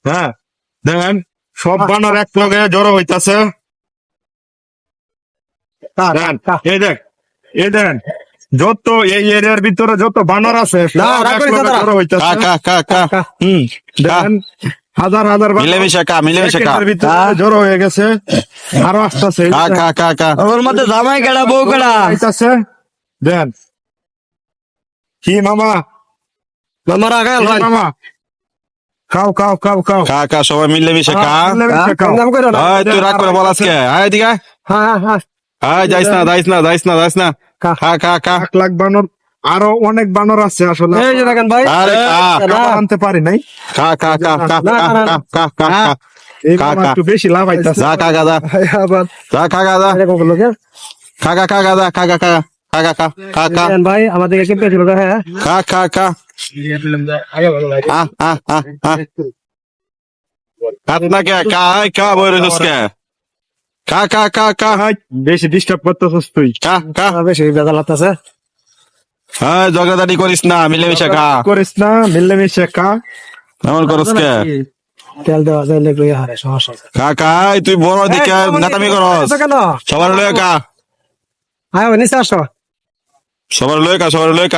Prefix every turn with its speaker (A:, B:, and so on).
A: হ্যাঁ দেখেন সব বানর এক লগে জড়ো হইতাছে। এই দেখ এই দেখেন যত এই এরিয়ার ভিতরে যত বানর আছে সব এক লগে জড়ো হইতাছে। দেখেন হাজার হাজার বানর
B: মিলেমিশে খা
A: একের ভিতরে জড়ো হয়ে গেছে, আরো আসতেছে।
C: ওর মধ্যে জামাই কেডা বউ কেডা
A: আইতাছে দেন কি মামা
C: মামা রাখাল ভাই
A: মামা খাও খাও খাও খাও
B: খা সবাই মিলেমিশে খা।
A: মিলেমিশে খাও।
C: নাম করে না
B: তুই রাগ করে বল আজকে এদিকে
C: হ্যাঁ হ্যাঁ
B: যাইস না খা
A: 1 লাখ বানর, আরো অনেক বানর আছে আসলে
C: এই যে দেখেন ভাই
B: আরে
A: আনতে পারি নাই।
B: খা
A: এই মামা একটু বেশি লাভ আইতাছে।
B: যা খা গাদা
C: আবার
B: যা খা গাদা
C: এরকম লোকের
B: খা গাদা খা
C: ভাই আমাদেরকে কে পেয়েছিল হ্যাঁ
B: খা খাত না কে খা বই রেছিস কে খা
A: বেশি ডিস্টার্ব করতেছস তুই।
B: খা
C: বেশি বেজাল আছে
B: ঝগড়াঝাটি করিস না মিলেমিশে খা
A: করিস না মিলেমিশে খা।
B: এমন করস কে
C: তেল দেওয়া যাইলে কই হারে সমস্যা
B: তুই বড় দিকে নেতামি করস
C: কেন
B: সবার লয়ে খা
C: আয় নিচে আসো
B: সবার লয়ে খা